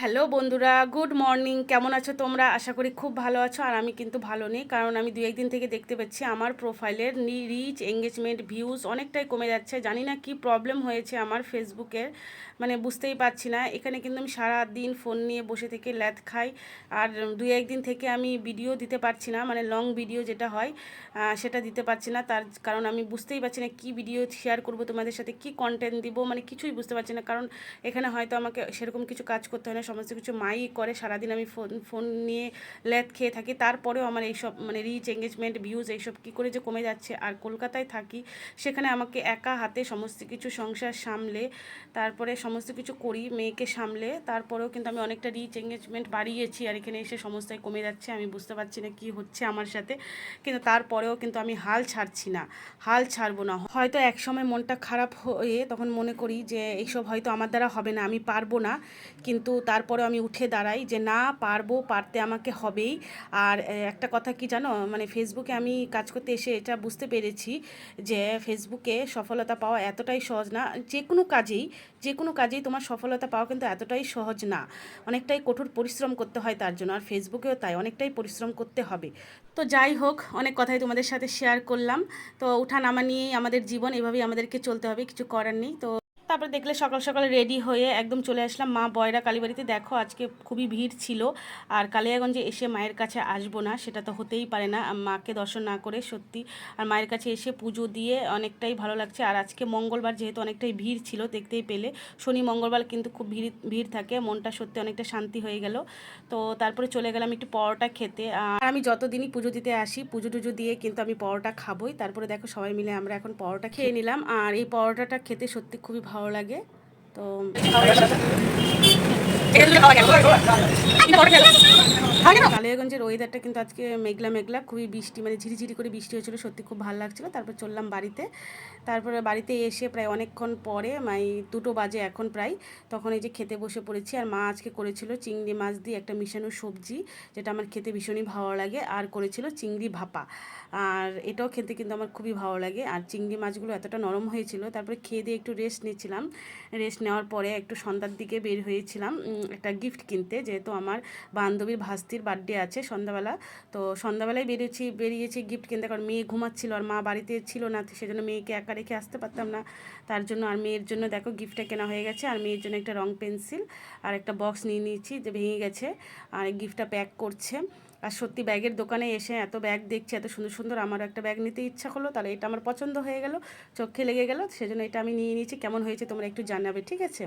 Hello বন্ধুরা, good morning. কেমন আছো তোমরা? আশা করি খুব ভালো আছো। আর আমি কিন্তু ভালো নেই, কারণ আমি দু একদিন থেকে দেখতে পাচ্ছি আমার প্রোফাইলের রিচ, এঙ্গেজমেন্ট, ভিউজ অনেকটাই কমে যাচ্ছে। জানি না কি প্রবলেম হয়েছে আমার ফেসবুকের, মানে বুঝতেই পারছি না। এখানে কিন্তু আমি সারা দিন ফোন নিয়ে বসে থেকে ল্যাদ খাই। আর দু একদিন থেকে আমি ভিডিও দিতে পারছি না, মানে লং ভিডিও যেটা হয় সেটা দিতে পারছি না। তার কারণ আমি বুঝতেই পারছি না কি ভিডিও শেয়ার করব তোমাদের সাথে, কি কন্টেন্ট দিব, মানে কিছুই বুঝতে পারছি না। কারণ এখানে হয়তো আমাকে সেরকম কিছু কাজ করতে হয় না, সমস্ত কিছু মাই করে। সারাদিন আমি ফোন ফোন নিয়ে ল্যাদ খেয়ে থাকি, তারপরেও আমার এইসব মানে রিচ, এঙ্গেজমেন্ট, ভিউজ এইসব কী করে যে কমে যাচ্ছে। আর কলকাতায় থাকি, সেখানে আমাকে একা হাতে সমস্ত কিছু সংসার সামলে তারপরে সমস্ত কিছু করি, মেয়েকে সামলে, তারপরেও কিন্তু আমি অনেকটা রিচ, এঙ্গেজমেন্ট বাড়িয়েছি। আর এখানে এসে সমস্যায় কমে যাচ্ছে, আমি বুঝতে পারছি না কি হচ্ছে আমার সাথে। কিন্তু তারপরেও কিন্তু আমি হাল ছাড়ছি না, হাল ছাড়বো না। হয়তো একসময় মনটা খারাপ হয়ে তখন মনে করি যে এইসব হয়তো আমার দ্বারা হবে না, আমি পারবো না। কিন্তু তারপরেও আমি উঠে দাঁড়াই যে না, পারবো, পারতে আমাকে হবেই। আর একটা কথা কি জানো, মানে ফেসবুকে আমি কাজ করতে এসে এটা বুঝতে পেরেছি যে ফেসবুকে সফলতা পাওয়া এতটাই সহজ না। যে কোনো কাজেই তোমার সফলতা পাওয়া কিন্তু এতটাই সহজ না, অনেকটাই কঠোর পরিশ্রম করতে হয় তার জন্য। আর ফেসবুকেও তাই, অনেকটাই পরিশ্রম করতে হবে। তো যাই হোক, অনেক কথাই তোমাদের সাথে শেয়ার করলাম। তো উঠা নামা নিয়েই আমাদের জীবন, এভাবেই আমাদেরকে চলতে হবে, কিছু করার নেই। তো তারপরে দেখলে সকাল সকাল রেডি হয়ে একদম চলে আসলাম মা বয়রা কালীবাড়িতে। দেখো আজকে খুবই ভিড় ছিল। আর কালিয়াগঞ্জে এসে মায়ের কাছে আসবো না সেটা তো হতেই পারে না, মাকে দর্শন না করে সত্যি। আর মায়ের কাছে এসে পুজো দিয়ে অনেকটাই ভালো লাগছে। আর আজকে মঙ্গলবার যেহেতু অনেকটাই ভিড় ছিল, দেখতেই পেলে। শনি মঙ্গলবার কিন্তু খুব ভিড় ভিড় থাকে, মনটা সত্যি অনেকটা শান্তি হয়ে গেল। তো তারপরে চলে গেলাম একটু পরোটা খেতে। আর আমি যতদিনই পুজো দিতে আসি, পুজো টুজো দিয়ে কিন্তু আমি পরোটা খাবোই। তারপরে দেখো সবাই মিলে আমরা এখন পরোটা খেয়ে নিলাম। আর এই পরোটাটা খেতে সত্যি খুবই ভালো লাগে। তো কালিয়াগঞ্জের ওয়েদারটা কিন্তু আজকে মেঘলা মেঘলা, খুবই বৃষ্টি, মানে ঝিরিঝিরি করে বৃষ্টি হয়েছিল, সত্যি খুব ভালো লাগছিলো। তারপর চললাম বাড়িতে। তারপরে বাড়িতে এসে প্রায় অনেকক্ষণ পরে, মানে 2টো বাজে এখন প্রায়, তখন এই যে খেতে বসে পড়েছি। আর মা আজকে করেছিল চিংড়ি মাছ দিয়ে একটা মিশানো সবজি, যেটা আমার খেতে ভীষণই ভালো লাগে। আর করেছিল চিংড়ি ভাপা, আর এটাও খেতে কিন্তু আমার খুবই ভালো লাগে। আর চিংড়ি মাছগুলো এতটা নরম হয়েছিল। তারপরে খেয়ে দিয়ে একটু রেস্ট নিচ্ছিলাম। রেস্ট নেওয়ার পরে একটু সন্ধ্যার দিকে বের হয়েছিলাম একটা গিফট কিনতে, যেহেতু আমার বান্ধবীর ভাস্তির বার্থডে আছে সন্ধ্যাবেলা। তো সন্ধ্যাবেলায় বেরিয়েছি গিফট কিনতে, কারণ মেয়ে ঘুমাচ্ছিল আর মা বাড়িতে ছিল না, সেজন্য মেয়েকে একা রেখে আসতে পারতাম না। তার জন্য আর মেয়ের জন্য দেখো গিফটটা কেনা হয়ে গেছে। আর মেয়ের জন্য একটা রং পেন্সিল আর একটা বক্স নিয়ে নিয়েছি, যে ভেঙে গেছে। আর গিফটটা প্যাক করছে। আর সত্যি ব্যাগের দোকানে এসে এত ব্যাগ দেখছি, এত সুন্দর সুন্দর, আমার একটা ব্যাগ নিতে ইচ্ছা হলো। তাহলে এটা আমার পছন্দ হয়ে গেল, চোখে লেগে গেল, সেজন্য এটা আমি নিয়ে নিয়েছি। কেমন হয়েছে তোমরা একটু জানাবে, ঠিক আছে?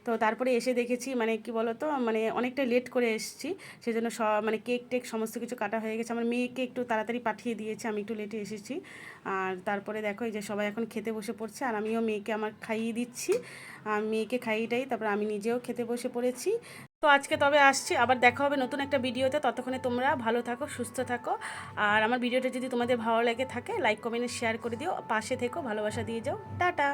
তো তারপরে এসে দেখেছি, মানে কি বলো তো, মানে অনেকটা লেট করে এসেছি, সেজন্য মানে কেক টেক সমস্ত কিছু কাটা হয়ে গেছে। আমার মেয়েকে একটু তাড়াতাড়ি পাঠিয়ে দিয়েছে, আমি একটু লেটে এসেছি। আর তারপরে দেখো এই যে সবাই এখন খেতে বসে পড়ছে, আর আমিও মেয়েকে আমার খাইয়ে দিচ্ছি। মেয়েকে খাইয়েটাই তারপর আমি নিজেও খেতে বসে পড়েছি। তো আজকে তবে আসছি, আবার দেখা হবে নতুন একটা ভিডিওতে। ততক্ষণে তোমরা ভালো থাকো, সুস্থ থাকো। আর আমার ভিডিওটা যদি তোমাদের ভালো লেগে থাকে, লাইক কমেন্ট শেয়ার করে দিও, পাশে থেকো, ভালোবাসা দিয়ে যাও। টাটা।